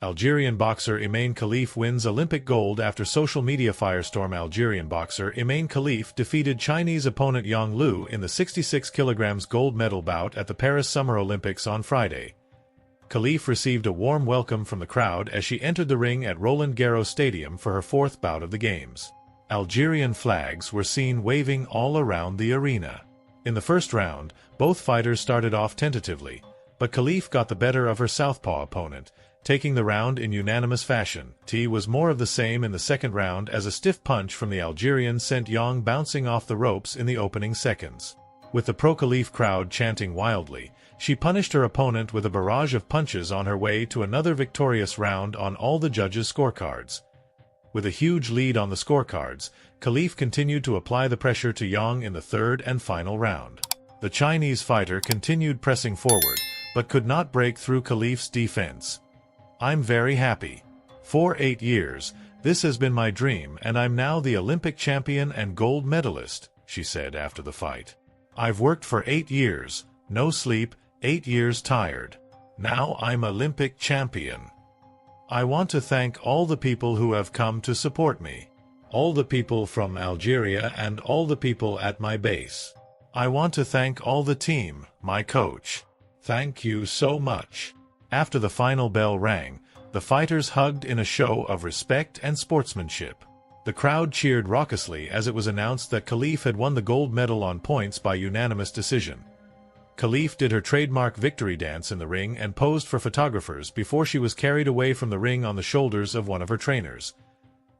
Algerian boxer Imane Khelief wins Olympic gold after social media firestorm. Algerian boxer Imane Khelief defeated Chinese opponent Yang Lu in the 66 kilograms gold medal bout at the Paris Summer Olympics on Friday. Khelief received a warm welcome from the crowd as she entered the ring at Roland Garros Stadium for her fourth bout of the Games. Algerian flags were seen waving all around the arena. In the first round, both fighters started off tentatively, but Khelief got the better of her southpaw opponent, taking the round in unanimous fashion. It was more of the same in the second round as a stiff punch from the Algerian sent Yang bouncing off the ropes in the opening seconds. With the pro-Khelief crowd chanting wildly, she punished her opponent with a barrage of punches on her way to another victorious round on all the judges' scorecards. With a huge lead on the scorecards, Khelief continued to apply the pressure to Yang in the third and final round. The Chinese fighter continued pressing forward, but could not break through Khelief's defense. "I'm very happy. For 8 years, this has been my dream and I'm now the Olympic champion and gold medalist," she said after the fight. "I've worked for 8 years, no sleep, 8 years tired. Now I'm Olympic champion. I want to thank all the people who have come to support me. All the people from Algeria and all the people at my base. I want to thank all the team, my coach. Thank you so much." After the final bell rang, the fighters hugged in a show of respect and sportsmanship. The crowd cheered raucously as it was announced that Khelief had won the gold medal on points by unanimous decision. Khelief did her trademark victory dance in the ring and posed for photographers before she was carried away from the ring on the shoulders of one of her trainers.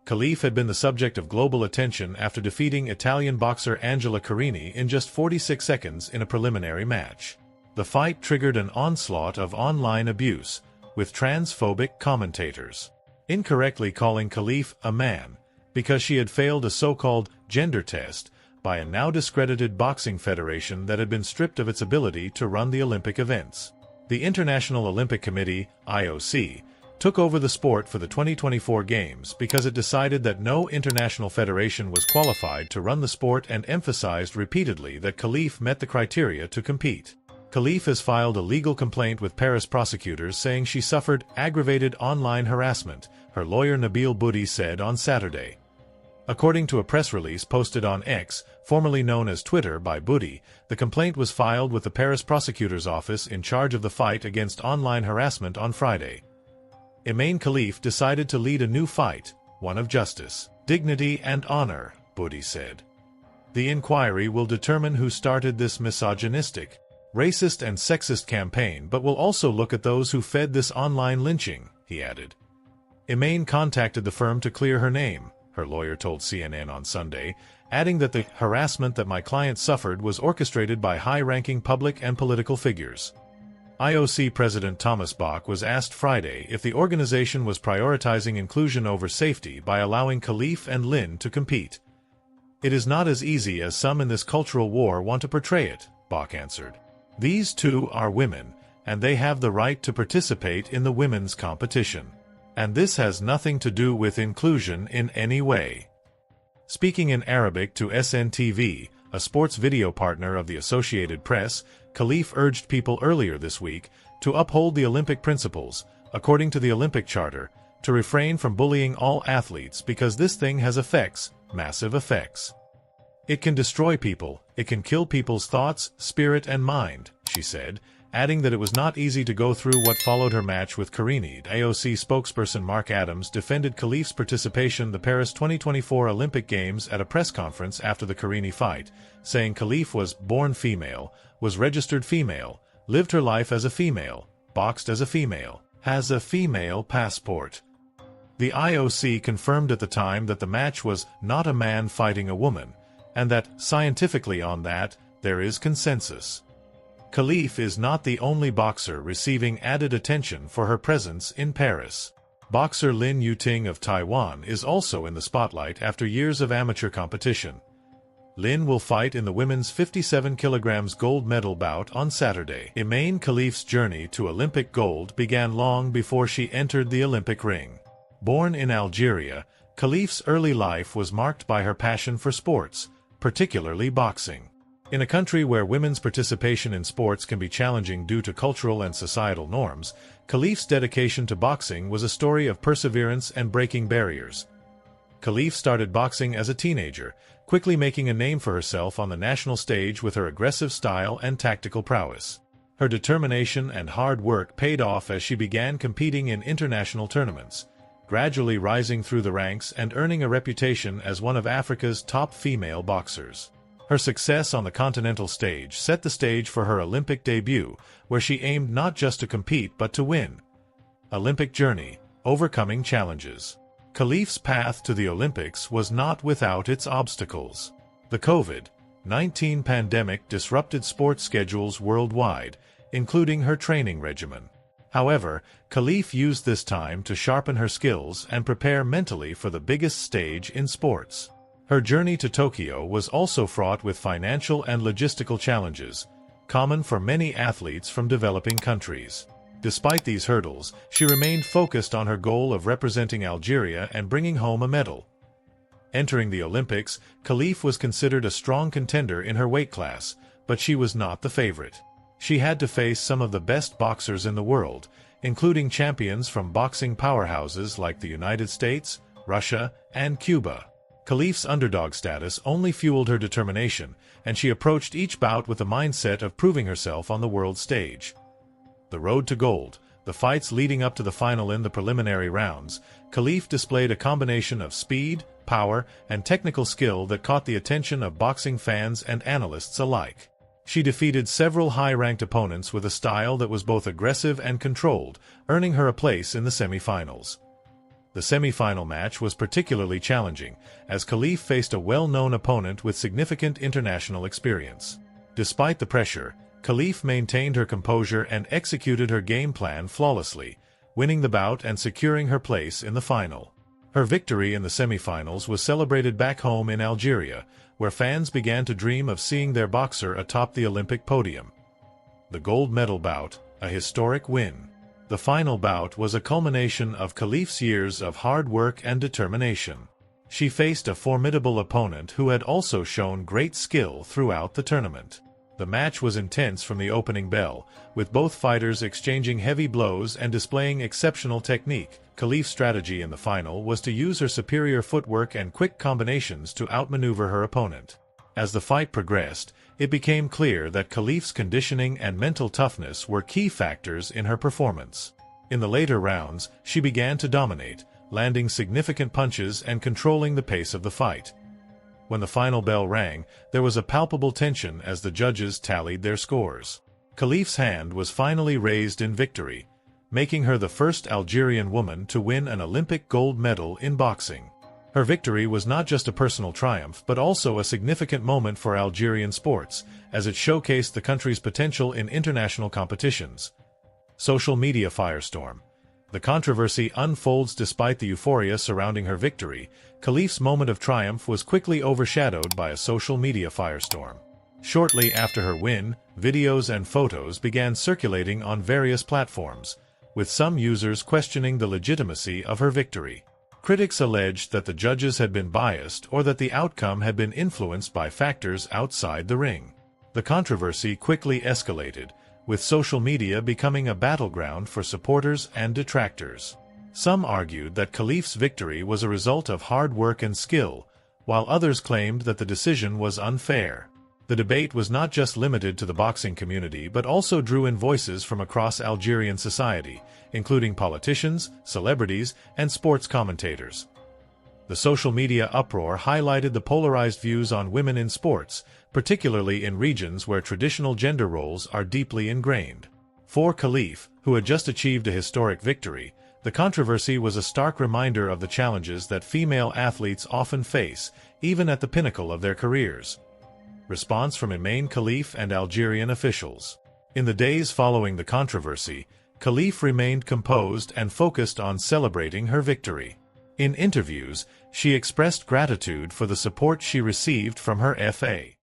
Khelief had been the subject of global attention after defeating Italian boxer Angela Carini in just 46 seconds in a preliminary match. The fight triggered an onslaught of online abuse, with transphobic commentators incorrectly calling Khelief a man because she had failed a so-called gender test by a now discredited boxing federation that had been stripped of its ability to run the Olympic events. The International Olympic Committee, IOC, took over the sport for the 2024 Games because it decided that no international federation was qualified to run the sport and emphasized repeatedly that Khelief met the criteria to compete. Khelief has filed a legal complaint with Paris prosecutors saying she suffered aggravated online harassment, her lawyer Nabil Boudi said on Saturday. According to a press release posted on X, formerly known as Twitter, by Boudi, the complaint was filed with the Paris prosecutor's office in charge of the fight against online harassment on Friday. Imane Khelief decided to lead a new fight, one of justice, dignity and honor, Boudi said. "The inquiry will determine who started this misogynistic, racist and sexist campaign but will also look at those who fed this online lynching," he added. Imane contacted the firm to clear her name, her lawyer told CNN on Sunday, adding that the harassment that my client suffered was orchestrated by high-ranking public and political figures. IOC President Thomas Bach was asked Friday if the organization was prioritizing inclusion over safety by allowing Khelief and Lin to compete. "It is not as easy as some in this cultural war want to portray it," Bach answered. "These two are women, and they have the right to participate in the women's competition. And this has nothing to do with inclusion in any way." Speaking in Arabic to SNTV, a sports video partner of the Associated Press, Khelief urged people earlier this week to uphold the Olympic principles, according to the Olympic Charter, to refrain from bullying all athletes because this thing has effects, massive effects. "It can destroy people, it can kill people's thoughts, spirit and mind," she said, adding that it was not easy to go through what followed her match with Carini. AOC spokesperson Mark Adams defended Khelief's participation in the Paris 2024 Olympic Games at a press conference after the Carini fight, saying Khelief was born female, was registered female, lived her life as a female, boxed as a female, has a female passport. The IOC confirmed at the time that the match was not a man fighting a woman, and that, scientifically on that, there is consensus. Khelief is not the only boxer receiving added attention for her presence in Paris. Boxer Lin Yuting of Taiwan is also in the spotlight after years of amateur competition. Lin will fight in the women's 57 kilograms gold medal bout on Saturday. Imane Khelief's journey to Olympic gold began long before she entered the Olympic ring. Born in Algeria, Khelief's early life was marked by her passion for sports, particularly boxing. In a country where women's participation in sports can be challenging due to cultural and societal norms, Khelief's dedication to boxing was a story of perseverance and breaking barriers. Khelief started boxing as a teenager, quickly making a name for herself on the national stage with her aggressive style and tactical prowess. Her determination and hard work paid off as she began competing in international tournaments, gradually rising through the ranks and earning a reputation as one of Africa's top female boxers. Her success on the continental stage set the stage for her Olympic debut, where she aimed not just to compete but to win. Olympic journey, overcoming challenges. Khelief's path to the Olympics was not without its obstacles. The COVID-19 pandemic disrupted sports schedules worldwide, including her training regimen. However, Khelief used this time to sharpen her skills and prepare mentally for the biggest stage in sports. Her journey to Tokyo was also fraught with financial and logistical challenges, common for many athletes from developing countries. Despite these hurdles, she remained focused on her goal of representing Algeria and bringing home a medal. Entering the Olympics, Khelief was considered a strong contender in her weight class, but she was not the favorite. She had to face some of the best boxers in the world, including champions from boxing powerhouses like the United States, Russia, and Cuba. Khelief's underdog status only fueled her determination, and she approached each bout with the mindset of proving herself on the world stage. The road to gold, the fights leading up to the final in the preliminary rounds, Khelief displayed a combination of speed, power, and technical skill that caught the attention of boxing fans and analysts alike. She defeated several high-ranked opponents with a style that was both aggressive and controlled, earning her a place in the semifinals. The semifinal match was particularly challenging, as Khelief faced a well-known opponent with significant international experience. Despite the pressure, Khelief maintained her composure and executed her game plan flawlessly, winning the bout and securing her place in the final. Her victory in the semifinals was celebrated back home in Algeria, where fans began to dream of seeing their boxer atop the Olympic podium. The gold medal bout, a historic win. The final bout was a culmination of Khelief's years of hard work and determination. She faced a formidable opponent who had also shown great skill throughout the tournament. The match was intense from the opening bell, with both fighters exchanging heavy blows and displaying exceptional technique. Khelief's strategy in the final was to use her superior footwork and quick combinations to outmaneuver her opponent. As the fight progressed, it became clear that Khelief's conditioning and mental toughness were key factors in her performance. In the later rounds, she began to dominate, landing significant punches and controlling the pace of the fight. When the final bell rang, there was a palpable tension as the judges tallied their scores. Khelief's hand was finally raised in victory, making her the first Algerian woman to win an Olympic gold medal in boxing. Her victory was not just a personal triumph but also a significant moment for Algerian sports, as it showcased the country's potential in international competitions. Social media firestorm. The controversy unfolds despite the euphoria surrounding her victory. Khelief's moment of triumph was quickly overshadowed by a social media firestorm. Shortly after her win, videos and photos began circulating on various platforms, with some users questioning the legitimacy of her victory. Critics alleged that the judges had been biased or that the outcome had been influenced by factors outside the ring. The controversy quickly escalated, with social media becoming a battleground for supporters and detractors. Some argued that Khelief's victory was a result of hard work and skill, while others claimed that the decision was unfair. The debate was not just limited to the boxing community but also drew in voices from across Algerian society, including politicians, celebrities, and sports commentators. The social media uproar highlighted the polarized views on women in sports, particularly in regions where traditional gender roles are deeply ingrained. For Khelief, who had just achieved a historic victory, the controversy was a stark reminder of the challenges that female athletes often face, even at the pinnacle of their careers. Response from Imane Khelief and Algerian officials. In the days following the controversy, Khelief remained composed and focused on celebrating her victory. In interviews, she expressed gratitude for the support she received from her FA.